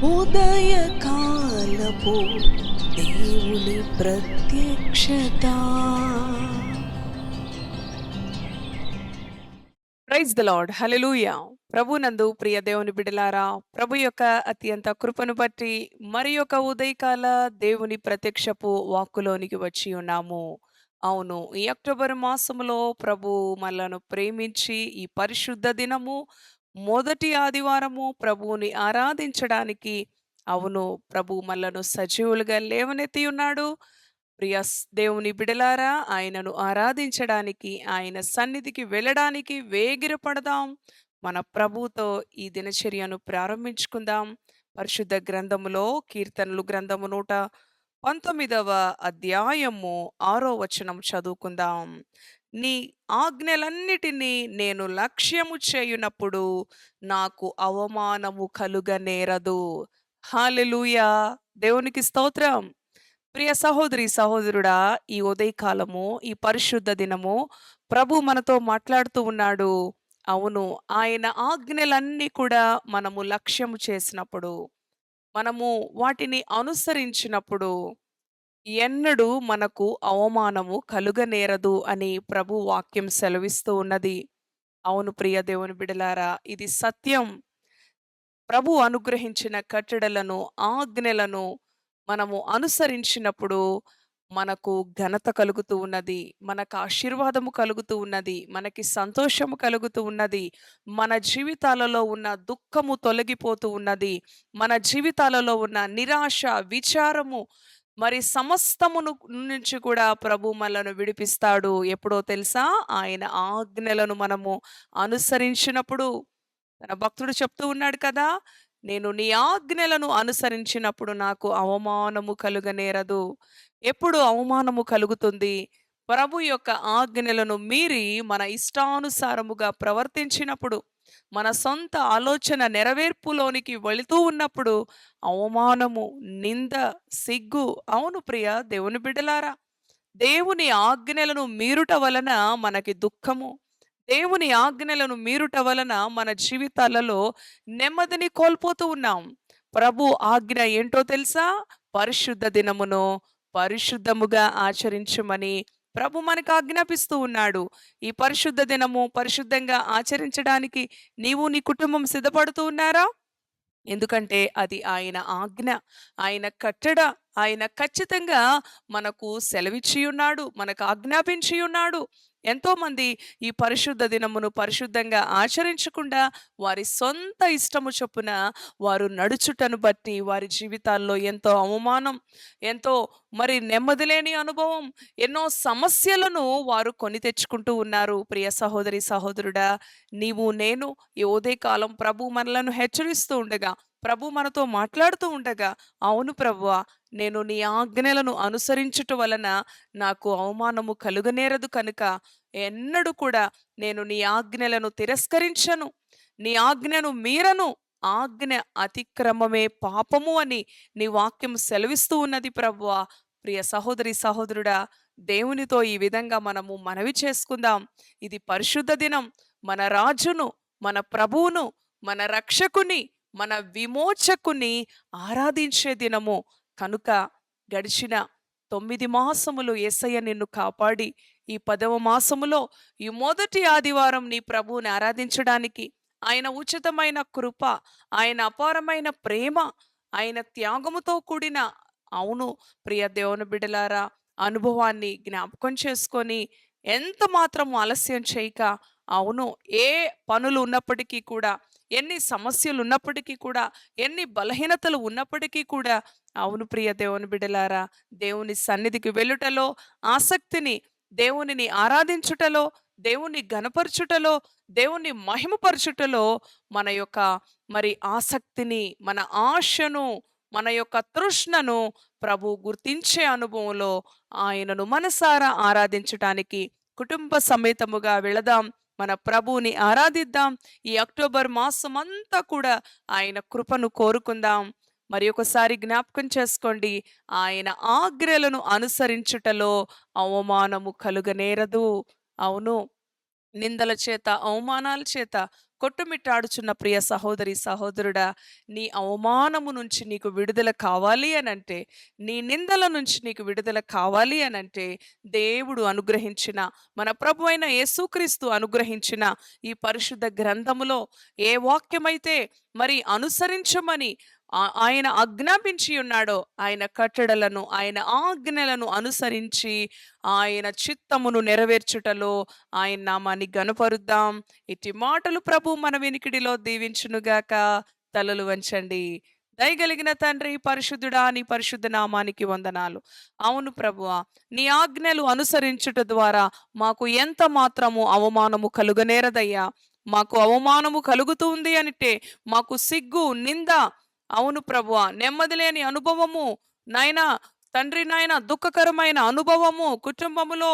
ఉదయకాలపు దేవుని ప్రత్యక్షత. Praise the lord. హల్లెలూయా. ప్రభునందు ప్రియ దేవుని బిడ్డలారా, ప్రభు యొక్క అత్యంత కృపను బట్టి మరి యొక్క ఉదయకాల దేవుని ప్రత్యక్షపు వాక్కులోనికి వచ్చి ఉన్నాము. అవును, ఈ అక్టోబర్ మాసములో ప్రభు మనలను ప్రేమించి ఈ పరిశుద్ధ దినము మొదటి ఆదివారము ప్రభువుని ఆరాధించడానికి, అవును, ప్రభు మనలను సజీవులుగా లేవనెత్తి ఉన్నాడు. దేవుని బిడలారా, ఆయనను ఆరాధించడానికి, ఆయన సన్నిధికి వెళ్ళడానికి వేగిరపడదాం. మన ప్రభుతో ఈ దినచర్యను ప్రారంభించుకుందాం. పరిశుద్ధ గ్రంథములో కీర్తనలు గ్రంథము 119వ అధ్యాయము 6వ వచనం చదువుకుందాం. నీ ఆజ్ఞలన్నిటినీ నేను లక్ష్యము చేయునప్పుడు నాకు అవమానము కలుగనేరదు. హల్లెలూయా. దేవునికి స్తోత్రం. ప్రియ సహోదరి సహోదరుడా, ఈ ఉదయకాలము, ఈ పరిశుద్ధ దినము ప్రభు మనతో మాట్లాడుతూ ఉన్నాడు. అవును, ఆయన ఆజ్ఞలన్నీ కూడా మనము లక్ష్యము చేసినప్పుడు, మనము వాటిని అనుసరించినప్పుడు ఎన్నడూ మనకు అవమానము కలుగనేరదు అని ప్రభు వాక్యం సెలవిస్తూ ఉన్నది. అవును ప్రియ దేవుని బిడలారా, ఇది సత్యం. ప్రభు అనుగ్రహించిన కట్టడలను, ఆజ్ఞలను మనము అనుసరించినప్పుడు మనకు ఘనత కలుగుతూ ఉన్నది, మనకు ఆశీర్వాదము కలుగుతూ ఉన్నది, మనకి సంతోషము కలుగుతూ ఉన్నది, మన జీవితాలలో ఉన్న దుఃఖము తొలగిపోతూ ఉన్నది, మన జీవితాలలో ఉన్న నిరాశ, విచారము, మరి సమస్తమును నుంచి కూడా ప్రభు మనలను విడిపిస్తాడు. ఎప్పుడో తెలుసా? ఆయన ఆజ్ఞలను మనము అనుసరించినప్పుడు. తన భక్తుడు చెప్తూ ఉన్నాడు కదా, నేను నీ ఆజ్ఞలను అనుసరించినప్పుడు నాకు అవమానము కలుగనేరదు. ఎప్పుడు అవమానము కలుగుతుంది? ప్రభు యొక్క ఆజ్ఞలను మీరి మన ఇష్టానుసారముగా ప్రవర్తించినప్పుడు, మన సొంత ఆలోచన నెరవేర్పులోనికి వెళుతూ ఉన్నప్పుడు అవమానము, నింద, సిగ్గు. అవును ప్రియ దేవుని బిడ్డలారా, దేవుని ఆజ్ఞలను మీరుట వలన మనకి దుఃఖము, దేవుని ఆజ్ఞలను మీరుట వలన మన జీవితాలలో నెమ్మదిని కోల్పోతూ ఉన్నాం. ప్రభు ఆజ్ఞ ఏంటో తెలుసా? పరిశుద్ధ దినమును పరిశుద్ధముగా ఆచరించమని ప్రభు మనకు ఆజ్ఞాపిస్తూ ఉన్నాడు. ఈ పరిశుద్ధ దినము పరిశుద్ధంగా ఆచరించడానికి నీవు, నీ కుటుంబం సిద్ధపడుతూ ఉన్నారా? ఎందుకంటే అది ఆయన ఆజ్ఞ, ఆయన కట్టడ. ఆయన ఖచ్చితంగా మనకు సెలవిచ్చి ఉన్నాడు, మనకు ఆజ్ఞాపించి ఉన్నాడు. ఎంతోమంది ఈ పరిశుద్ధ దినమును పరిశుద్ధంగా ఆచరించకుండా వారి సొంత ఇష్టము చొప్పున వారు నడుచుటను బట్టి వారి జీవితాల్లో ఎంతో అవమానం, ఎంతో మరి నెమ్మది లేని అనుభవం, ఎన్నో సమస్యలను వారు కొని తెచ్చుకుంటూ ఉన్నారు. ప్రియ సహోదరి సహోదరుడా, నీవు నేను ఈ ఉదయకాలం ప్రభు మనలను హెచ్చరిస్తూ ఉండగా, ప్రభు మనతో మాట్లాడుతూ ఉండగా, అవును ప్రభువా, నేను నీ ఆజ్ఞలను అనుసరించుట వలన నాకు అవమానము కలుగనేరదు కనుక ఎన్నడూ కూడా నేను నీ ఆజ్ఞలను తిరస్కరించను, నీ ఆజ్ఞను మీరను. ఆజ్ఞ అతిక్రమమే పాపము అని నీ వాక్యం సెలవిస్తూ ఉన్నది ప్రభువా. ప్రియ సహోదరి సహోదరుడా, దేవునితో ఈ విధంగా మనము మనవి చేసుకుందాం. ఇది పరిశుద్ధ దినం. మన రాజును, మన ప్రభువును, మన రక్షకుని, మన విమోచకుని ఆరాధించే దినము కనుక గడిచిన 9 మాసములు యేసయ్య నిన్ను కాపాడి, ఈ 10వ మాసములో ఈ మొదటి ఆదివారం నీ ప్రభువుని ఆరాధించడానికి ఆయన ఉచితమైన కృప, ఆయన అపారమైన ప్రేమ, ఆయన త్యాగముతో కూడిన, అవును ప్రియ దేవుని బిడ్డలారా, అనుభవాన్ని జ్ఞాపకం చేసుకొని ఎంత మాత్రం ఆలస్యం చేయక, అవును, ఏ పనులు ఉన్నప్పటికీ కూడా, ఎన్ని సమస్యలు ఉన్నప్పటికీ కూడా, ఎన్ని బలహీనతలు ఉన్నప్పటికీ కూడా, అవును ప్రియ దేవుని బిడ్డలారా, దేవుని సన్నిధికి వెళ్ళుటలో ఆసక్తిని, దేవునిని ఆరాధించుటలో, దేవుని ఘనపరచుటలో, దేవుని మహిమపరచుటలో మన యొక్క మరి ఆసక్తిని, మన ఆశను, మన యొక్క తృష్ణను ప్రభు గుర్తించే అనుభవంలో ఆయనను మనసారా ఆరాధించటానికి కుటుంబ సమేతముగా వెళదాం. మన ప్రభువుని ఆరాధిద్దాం. ఈ అక్టోబర్ మాసం అంతా కూడా ఆయన కృపను కోరుకుందాం. మరి ఒకసారి జ్ఞాపకం చేసుకోండి, ఆయన ఆజ్ఞలను అనుసరించుటలో అవమానము కలుగనేరదు. అవును, నిందల చేత, అవమానాల చేత, కొట్టుమిట్టాడుచున్న ప్రియ సహోదరి సహోదరుడా, నీ అవమానము నుంచి నీకు విడుదల కావాలి అనంటే, నీ నిందల నుంచి నీకు విడుదల కావాలి అనంటే, దేవుడు అనుగ్రహించిన, మన ప్రభు అయిన యేసుక్రీస్తు అనుగ్రహించిన ఈ పరిశుద్ధ గ్రంథములో ఏ వాక్యమైతే మరి అనుసరించమని ఆయన ఆజ్ఞాపించి ఉన్నాడో, ఆయన కట్టడలను, ఆయన ఆజ్ఞలను అనుసరించి ఆయన చిత్తమును నెరవేర్చుటలో ఆయన నామాన్ని గనపరుద్దాం. ఇట్టి మాటలు ప్రభు మన వినికిడిలో దీవించునుగాక. తలలు వంచండి. దయగలిగిన తండ్రి, పరిశుద్ధుడా, నీ పరిశుద్ధ నామానికి వందనాలు. అవును ప్రభువా, నీ ఆజ్ఞలు అనుసరించుట ద్వారా మాకు ఎంత మాత్రము అవమానము కలుగనేరదయ్యా. మాకు అవమానము కలుగుతుంది అంటే మాకు సిగ్గు, నింద, అవును ప్రభువా, నెమ్మది లేని అనుభవము నాయనా, తండ్రి నాయన, దుఃఖకరమైన అనుభవము, కుటుంబములో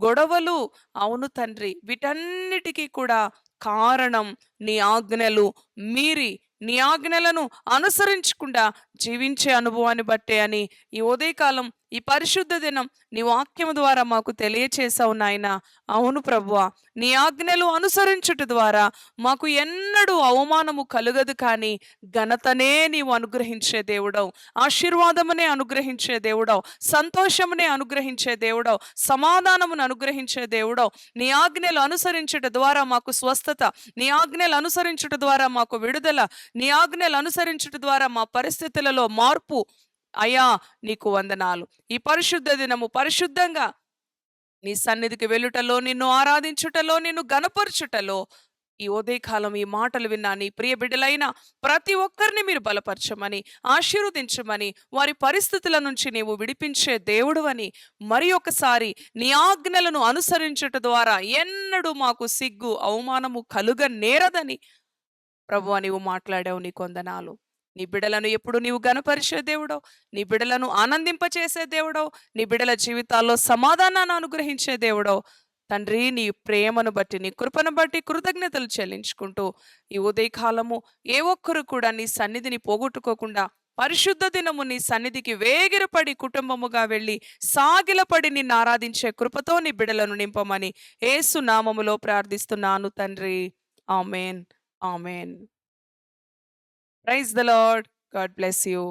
గొడవలు, అవును తండ్రి, వీటన్నిటికీ కూడా కారణం నీ ఆజ్ఞలు మీరి, నీ ఆజ్ఞలను అనుసరించకుండా జీవించే అనుభవాన్ని బట్టే అని ఈ ఉదయకాలం, ఈ పరిశుద్ధ దినం నీ వాక్యము ద్వారా మాకు తెలియచేసావు నాయన. అవును ప్రభువా, నీ ఆజ్ఞలు అనుసరించుట ద్వారా మాకు ఎన్నడూ అవమానము కలుగదు, కానీ ఘనతనే నీవు అనుగ్రహించే దేవుడవు, ఆశీర్వాదమునే అనుగ్రహించే దేవుడవు, సంతోషమునే అనుగ్రహించే దేవుడవు, సమాధానమును అనుగ్రహించే దేవుడవు. నీ ఆజ్ఞలు అనుసరించుట ద్వారా మాకు స్వస్థత, నీ ఆజ్ఞలు అనుసరించుట ద్వారా మాకు విడుదల, నీ ఆజ్ఞలు అనుసరించుట ద్వారా మా పరిస్థితులలో మార్పు. అయ్యా, నీకు వందనాలు. ఈ పరిశుద్ధ దినము పరిశుద్ధంగా నీ సన్నిధికి వెళ్ళుటలో, నిన్ను ఆరాధించుటలో, నిన్ను గనపరచుటలో ఈ ఉదయకాలం ఈ మాటలు విన్నా నీ ప్రియ బిడ్డలైన ప్రతి ఒక్కరిని మీరు బలపరచమని, ఆశీర్వదించమని, వారి పరిస్థితుల నుంచి నీవు విడిపించే దేవుడు అని మరి ఒకసారి నీ ఆజ్ఞలను అనుసరించుట ద్వారా ఎన్నడూ మాకు సిగ్గు, అవమానము కలుగ నేరదని ప్రభువా నీవు మాట్లాడావు. నీ కొందనాలు. నీ బిడలను ఎప్పుడు నీవు గనపరిచే దేవుడవు, నీ బిడలను ఆనందింపచేసే దేవుడవు, నీ బిడల జీవితాల్లో సమాధానాన్ని అనుగ్రహించే దేవుడవు తండ్రి. నీ ప్రేమను బట్టి, నీ కృపను బట్టి కృతజ్ఞతలు చెల్లించుకుంటూ ఈ ఉదయకాలము ఏ ఒక్కరు కూడా నీ సన్నిధిని పోగొట్టుకోకుండా పరిశుద్ధ దినము నీ సన్నిధికి వేగిరపడి కుటుంబముగా వెళ్ళి సాగిలపడి నిన్ను ఆరాధించే కృపతో నీ బిడలను నింపమని యేసు నామములో ప్రార్థిస్తున్నాను తండ్రి. Amen. Amen. Praise the lord. God bless you.